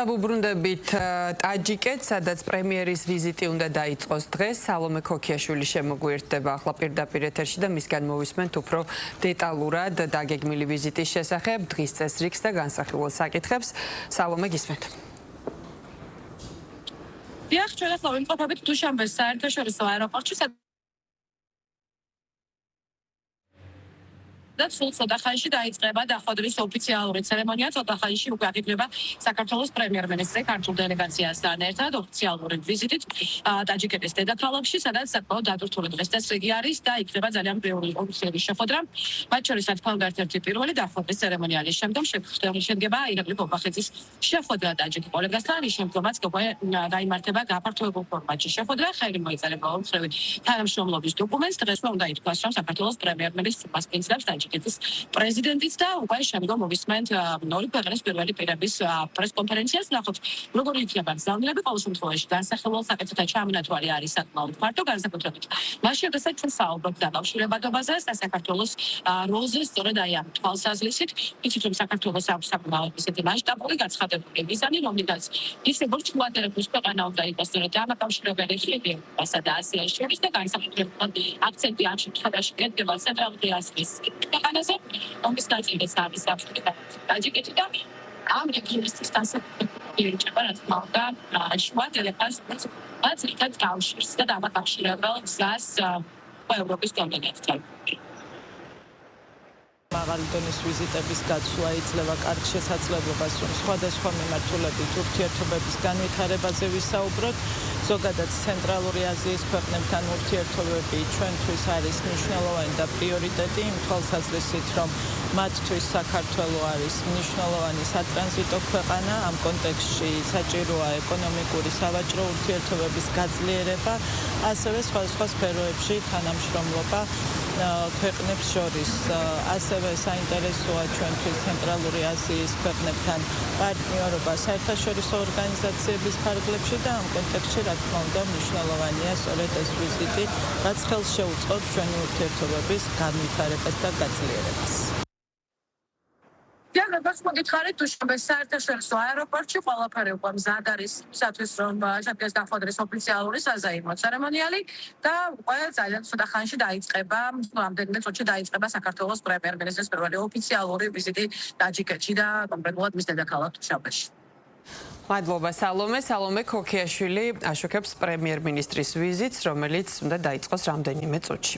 დავუბრუნდებით ტაჯიკეთს, სადაც პრემიერის ვიზიტი უნდა დაიწყოს დღეს. სალომე ქოქიაშვილი შემოგვიერთდება ახლა პირდაპირ ეთერში და მისგან მოვისმენთ უფრო დეტალურად დაგეგმილი ვიზიტის შესახებ, დღის წესრიგს და განსახილულ საკითხებს. სალომე, გისმენთ. დიახ, ჩვენ ახლა ვიმყოფებით დუშანბეს საერთაშორისო აეროპორტში, და სულ ცოტა ხანში დაიწყება დახვედრის ოფიციალური ცერემონია. ცოტა ხანში უკვე აღიქმება საქართველოს პრემიერ-მინისტრი ქართულ დელეგაციასთან ერთად ოფიციალური ვიზიტით ტაჯიკეთის დედაქალაქში, სადაც საკმაოდ დატვირთული დღეს წესრიგი არის და იქნება ძალიან ბევრი ოფიციალური შეხვედრა. მათ შორის, რა თქმა უნდა, ერთ-ერთი პირველი დახვედრის ცერემონიალის შემდგომ შედგება ირაკლი ბობახიძის შეხვედრა ტაჯიკ კოლეგასთან. ის შემდგომაც გაიმართება გაფართოებულ ფორმატში შეხვედრა. ხელი მოიწერება ორმხრივი თანამშრომლობის დოკუმენტს. დღეს უნდა ითქვას, რომ საქართველოს პრემიერ-მინისტრი მასპინძლებს ტაჯიკეთის პრეზიდენტიც და უკვე შემდგომ მოვისმენთ ორი ქვეყნის პირველი პირების პრესკონფერენციას. ნახოთ, როგორი იქნება გზავნილები. ყოველ შემთხვევაში განსახილულ საკითხთა ჩამონათვალი არის საკმაოდ ფართო, განსაკუთრებით მას შესაძლოა ჩვენ საუბრობთ დაკავშირებადობაზე და საქართველოს როლზე სწორედ აი ამ თვალსაზრისით. იცით, რომ საქართველოს აქვს საკმაოდ ისეთი მასშტაბური გაცხადებული მიზანი, რომლითაც ის როგორც უადერების ქვეყანა უნდა იყოს სწორედ დამაკავშირებელი ხილებასა და ასიას შორის და განსაკუთრებით აქცენტი ამ შემთხვევაში კეთდება ცენტრალური აზიის ქვეყანაზე, ომის ნაწილიც არის ტაჯიკეთი და ამ რეგიონისთვის განსაკუთრებით რა თქმა უნდა შუა დელეგაციას რაც ერთად კავშირს და დამაკავშირებელ გზას ევროპის კონტინენტთან. მაღალი დონის ვიზიტების გაცვლა იძლევა კარგ შესაძლებლობას, რომ სხვადასხვა მიმართულებით ურთიერთობების განვითარებაზე ვისაუბროთ. ზოგადად ცენტრალური აზიის ქვეყნებთან ურთიერთობები ჩვენთვის არის მნიშვნელოვანი და პრიორიტეტი იმ თვალსაზრისით, რომ მათთვის საქართველო არის მნიშვნელოვანი სატრანზიტო ქვეყანა. ამ კონტექსტში საჭიროა ეკონომიკური სავაჭრო ურთიერთობების გაძლიერება, ასევე სხვადასხვა სფეროებში თანამშრომლობა ქვეყნებს შორის. ასევე საინტერესოა ჩვენთვის ცენტრალური აზიის ქვეყნებთან პარტნიორობა საერთაშორისო ორგანიზაციების ფარგლებში და ამ კონტექსტში რა თქმა უნდა მნიშვნელოვანია სწორედ ეს ვიზიტი, რაც ხელს შეუწყობს ჩვენი ურთიერთობების განვითარებას და გაძლიერებას. როგორც მოგითხარით, დუშანბეს საერთაშორისო აეროპორტში ყველაფერი უკვე მზად არის იმისათვის, რომ შედგეს დახვედრის ოფიციალური საზეიმო ცერემონიალი და უკვე ძალიან ცოტა ხანში დაიწყება, რამდენიმე წუთში დაიწყება საქართველოს პრემიერ-მინისტრის პირველი ოფიციალური ვიზიტი ტაჯიკეთში და კონკრეტულად მის დედაქალაქ დუშანბეში. მადლობა სალომე. სალომე ქოქიაშვილი აშუქებს პრემიერ-მინისტრის ვიზიტს, რომელიც უნდა დაიწყოს რამდენიმე წუთში.